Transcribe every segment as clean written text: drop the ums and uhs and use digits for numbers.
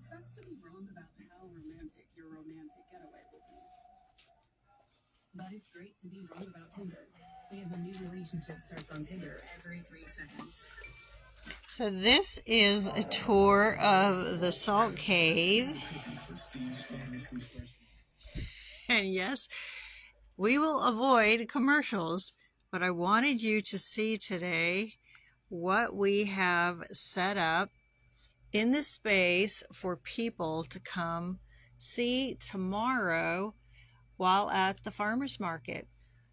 It sucks to be wrong about how romantic your romantic getaway will be. But it's great to be wrong about Tinder, because a new relationship starts on Tinder every 3 seconds. So this is a tour of the Salt Cave. And yes, we will avoid commercials, but I wanted you to see today what we have set up in this space for people to come see tomorrow while at the farmers market.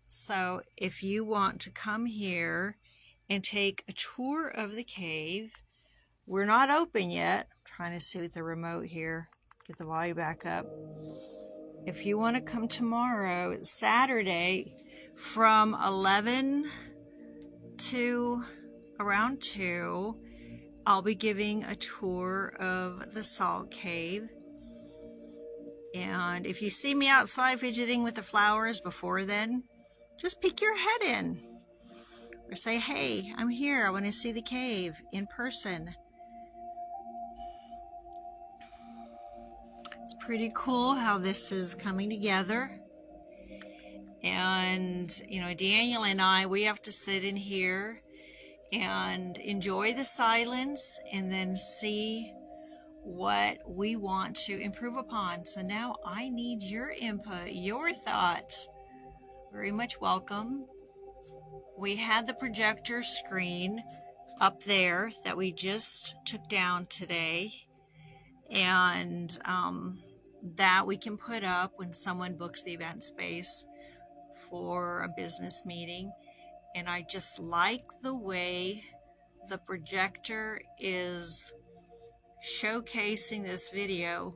So if you want to come here and take a tour of the cave, we're not open yet. I'm trying to see with the remote here, get the volume back up. If you want to come tomorrow, Saturday, from 11 to around 2, I'll be giving a tour of the Salt Cave. And if you see me outside fidgeting with the flowers before then, just peek your head in. Or say, hey, I'm here. I want to see the cave in person. It's pretty cool how this is coming together. And, you know, Daniel and I, we have to sit in here and enjoy the silence and then see what we want to improve upon. So now I need your input, your thoughts. Very much welcome. We had the projector screen up there that we just took down today, and that we can put up when someone books the event space for a business meeting. And I just like the way the projector is showcasing this video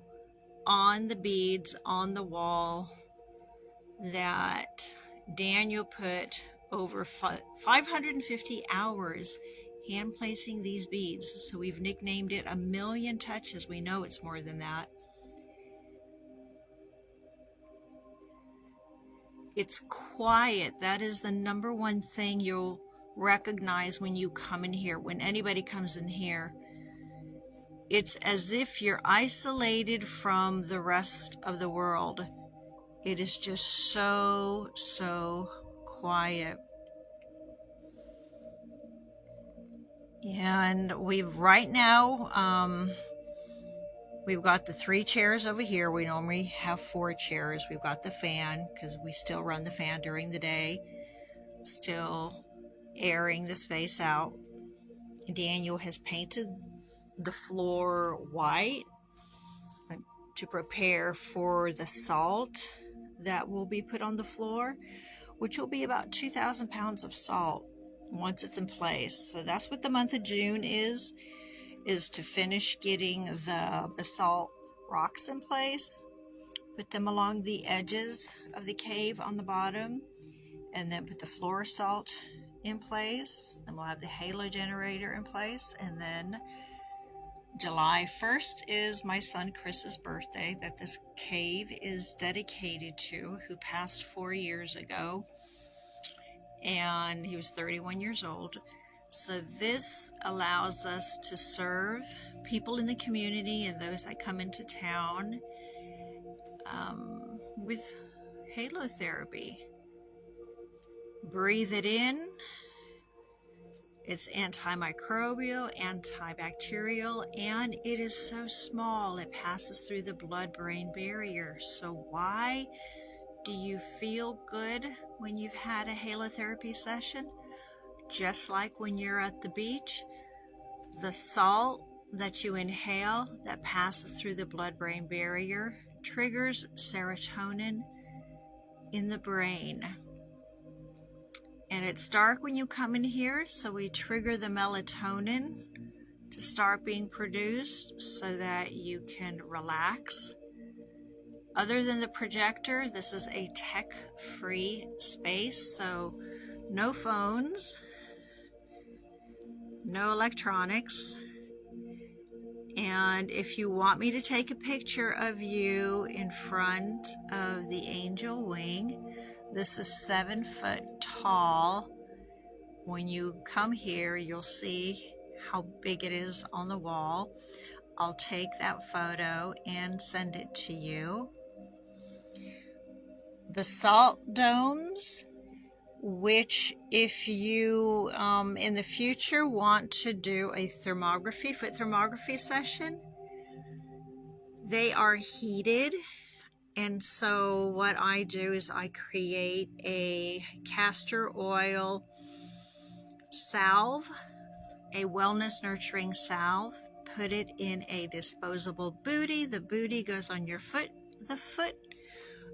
on the beads on the wall that Daniel put over 550 hours hand placing these beads. So we've nicknamed it 1,000,000 touches. We know it's more than that. It's quiet. That is the number one thing you'll recognize when you come in here, when anybody comes in here. It's as if you're isolated from the rest of the world. It is just so quiet. And we've right now, we've got the 3 chairs over here. We normally have 4 chairs. We've got the fan because we still run the fan during the day, still airing the space out. Daniel has painted the floor white to prepare for the salt that will be put on the floor, which will be about 2,000 pounds of salt once it's in place. So that's what the month of June is to finish getting the basalt rocks in place, put them along the edges of the cave on the bottom, and then put the floor salt in place. Then we'll have the halo generator in place, and then July 1st is my son Chris's birthday that this cave is dedicated to, who passed 4 years ago, and he was 31 years old. So this allows us to serve people in the community and those that come into town with halo therapy. Breathe it in. It's antimicrobial, antibacterial, and it is so small. It passes through the blood-brain barrier. So why do you feel good when you've had a halotherapy session? Just like when you're at the beach, the salt that you inhale that passes through the blood-brain barrier triggers serotonin in the brain. And it's dark when you come in here, so we trigger the melatonin to start being produced so that you can relax. Other than the projector, this is a tech-free space, so no phones, no electronics. And if you want me to take a picture of you in front of the angel wing, this is 7 foot tall. When you come here, you'll see how big it is on the wall. I'll take that photo and send it to you. The salt domes, which if you in the future want to do a thermography, foot thermography session, they are heated. And so what I do is I create a castor oil salve, a wellness nurturing salve, put it in a disposable booty. The booty goes on your foot. The foot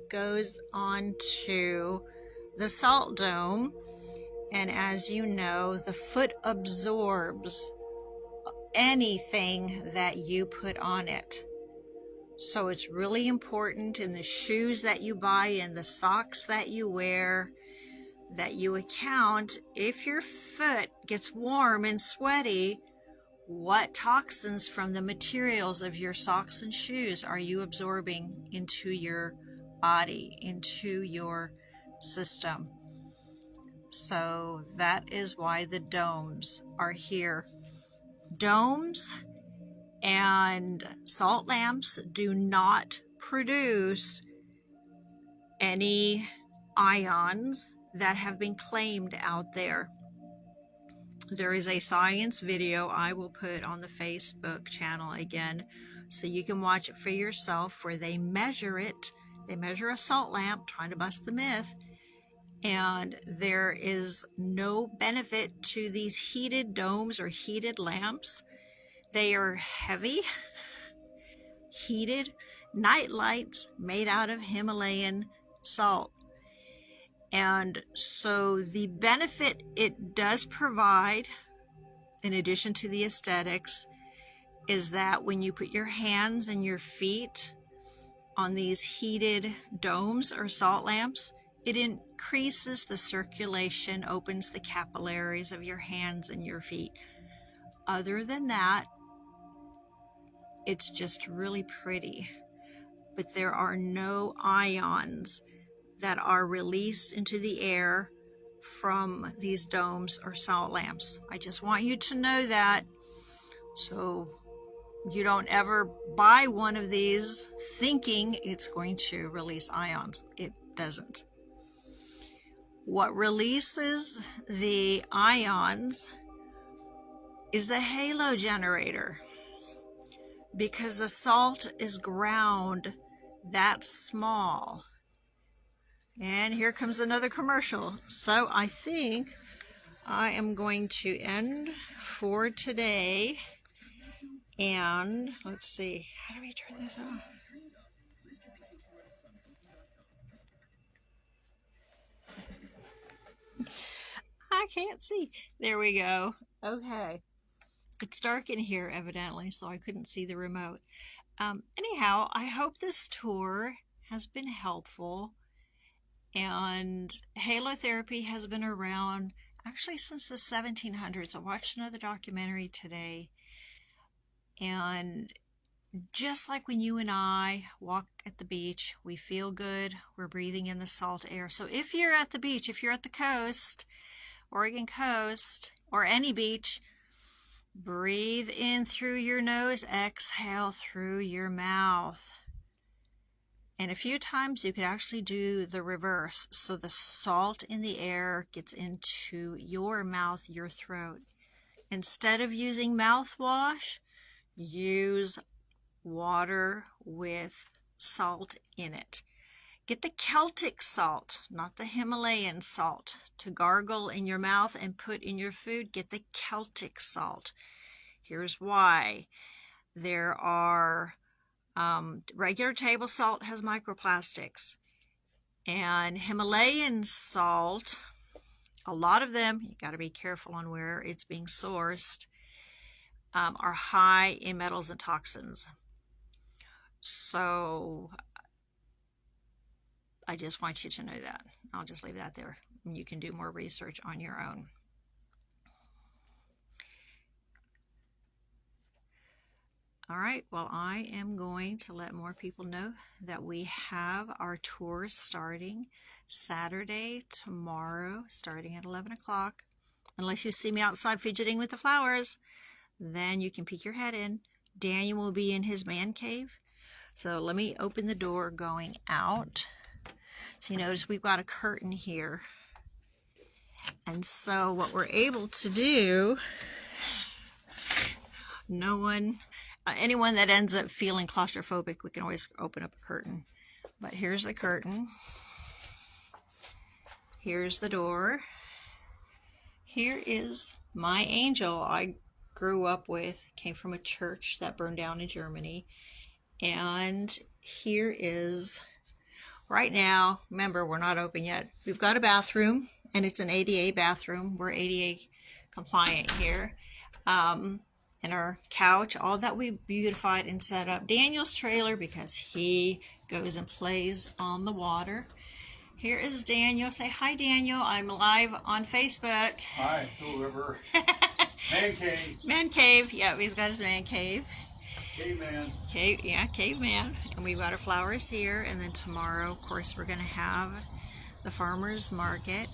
goes onto the salt dome. And as you know, the foot absorbs anything that you put on it. So it's really important in the shoes that you buy and the socks that you wear that you account, if your foot gets warm and sweaty, what toxins from the materials of your socks and shoes are you absorbing into your body, into your system? So that is why the domes are here. Domes and salt lamps do not produce any ions that have been claimed out there. There is a science video I will put on the Facebook channel again, so you can watch it for yourself, where they measure it. They measure a salt lamp, trying to bust the myth, and there is no benefit to these heated domes or heated lamps. They are heavy, heated night lights made out of Himalayan salt. And so the benefit it does provide, in addition to the aesthetics, is that when you put your hands and your feet on these heated domes or salt lamps, it increases the circulation, opens the capillaries of your hands and your feet. Other than that, it's just really pretty. But there are no ions that are released into the air from these domes or salt lamps. I just want you to know that, so you don't ever buy one of these thinking it's going to release ions. It doesn't. What releases the ions is the halo generator, because the salt is ground that small. And here comes another commercial. So I think I am going to end for today. And let's see, how do we turn this off? I can't see. There we go. Okay. It's dark in here, evidently, so I couldn't see the remote. Anyhow, I hope this tour has been helpful. And halotherapy has been around actually since the 1700s. I watched another documentary today, and just like when you and I walk at the beach, we feel good, we're breathing in the salt air. So if you're at the beach, if you're at the coast, Oregon coast, or any beach, breathe in through your nose, exhale through your mouth. And a few times you could actually do the reverse, so the salt in the air gets into your mouth, your throat. Instead of using mouthwash, use water with salt in it. Get the Celtic salt, not the Himalayan salt, to gargle in your mouth and put in your food. Get the Celtic salt. Here's why. There are regular table salt has microplastics, and Himalayan salt, a lot of them, you got to be careful on where it's being sourced, are high in metals and toxins. So I just want you to know that. I'll just leave that there, and you can do more research on your own. All right, well, I am going to let more people know that we have our tours starting Saturday, tomorrow, starting at 11 o'clock. Unless you see me outside fidgeting with the flowers, then you can peek your head in. Daniel will be in his man cave. So let me open the door going out. So you notice we've got a curtain here. And so what we're able to do, anyone that ends up feeling claustrophobic, we can always open up a curtain. But here's the curtain. Here's the door. Here is my angel I grew up with, came from a church that burned down in Germany. And here is, right now, remember, we're not open yet. We've got a bathroom, and it's an ADA bathroom. We're ADA compliant here. And our couch, all that we beautified and set up. Daniel's trailer, because he goes and plays on the water. Here is Daniel. Say hi, Daniel. I'm live on Facebook. Hi, whoever. Man cave. Man cave. Yeah, he's got his man cave. Caveman. Caveman. And we've got our flowers here. And then tomorrow, of course, we're going to have the farmer's market.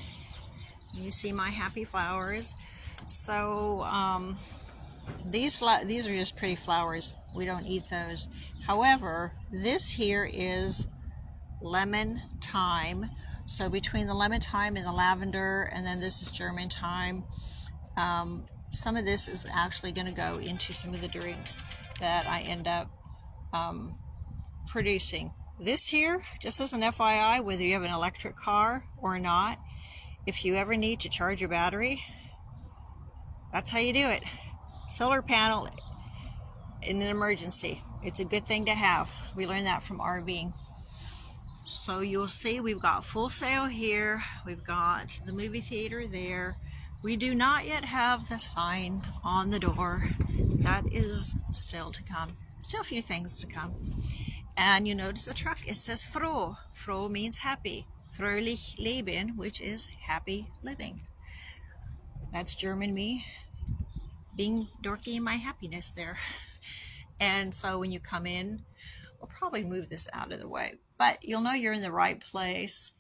You see my happy flowers. So, these are just pretty flowers. We don't eat those. However, this here is lemon thyme. So between the lemon thyme and the lavender, and then this is German thyme, some of this is actually going to go into some of the drinks that I end up producing. This here, just as an FYI, whether you have an electric car or not, if you ever need to charge your battery, that's how you do it. Solar panel in an emergency. It's a good thing to have. We learned that from RVing. So you'll see we've got Full Sail here. We've got the movie theater there. We do not yet have the sign on the door. That is still to come. Still a few things to come. And you notice the truck. It says froh. Froh means happy. Fröhlich leben, which is happy living. That's German me being dorky in my happiness there. And so when you come in, we'll probably move this out of the way, but you'll know you're in the right place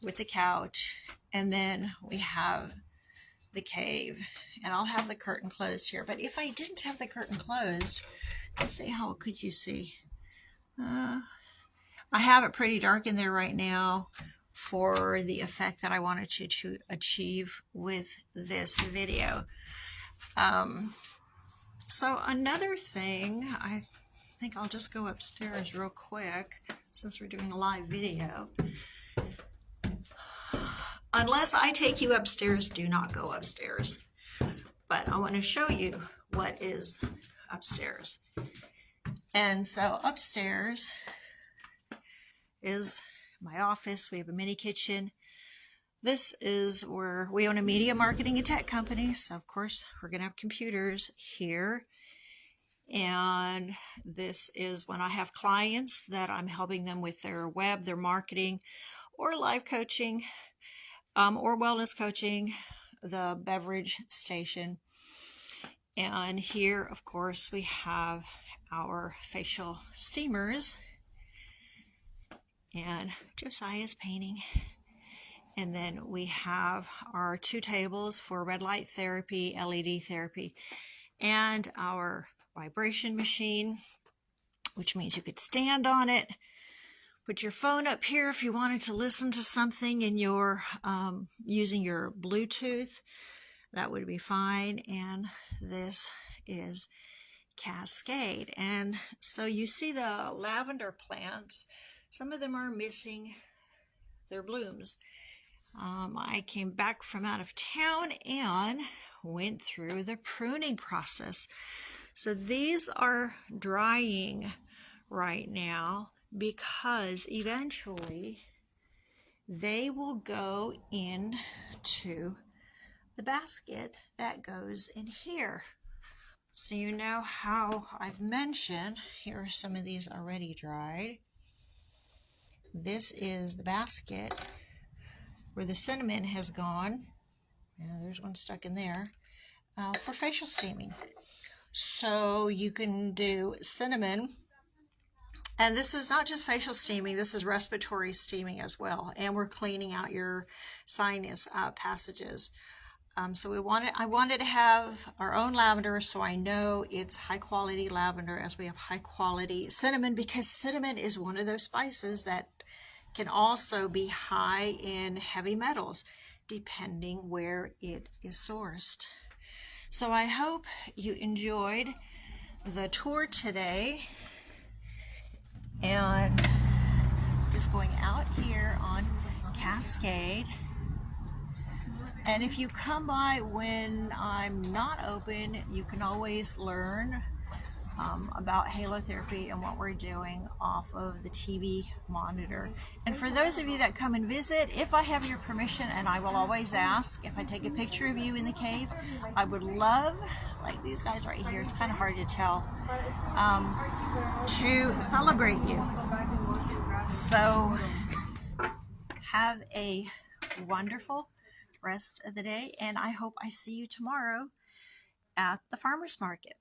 with the couch. And then we have the cave, and I'll have the curtain closed here. But if I didn't have the curtain closed, let's see, how could you see? I have it pretty dark in there right now for the effect that I wanted to achieve with this video. So another thing, I think I'll just go upstairs real quick since we're doing a live video. Unless I take you upstairs, do not go upstairs. But I want to show you what is upstairs. And so upstairs is my office. We have a mini kitchen. This is where we own a media marketing and tech company. So of course we're going to have computers here. And this is when I have clients that I'm helping them with their web, their marketing, or live coaching, or wellness coaching, the beverage station. And here, of course, we have our facial steamers. And Josiah's painting. And then we have our 2 tables for red light therapy, LED therapy, and our vibration machine, which means you could stand on it, put your phone up here if you wanted to listen to something in your using your Bluetooth. That would be fine. And this is Cascade. And so you see the lavender plants. Some of them are missing their blooms. I came back from out of town and went through the pruning process. So these are drying right now because eventually they will go into the basket that goes in here. So you know how I've mentioned, here are some of these already dried. This is the basket where the cinnamon has gone. Yeah, there's one stuck in there for facial steaming. So you can do cinnamon, and this is not just facial steaming, this is respiratory steaming as well, and we're cleaning out your sinus passages. So I wanted to have our own lavender, so I know it's high quality lavender as we have high quality cinnamon, because cinnamon is one of those spices that can also be high in heavy metals depending where it is sourced. So I hope you enjoyed the tour today, and just going out here on Cascade. And if you come by when I'm not open, you can always learn about halotherapy and what we're doing off of the TV monitor. And for those of you that come and visit, if I have your permission, and I will always ask, if I take a picture of you in the cave, I would love, like these guys right here, it's kind of hard to tell, to celebrate you. So have a wonderful rest of the day, and I hope I see you tomorrow at the farmers market.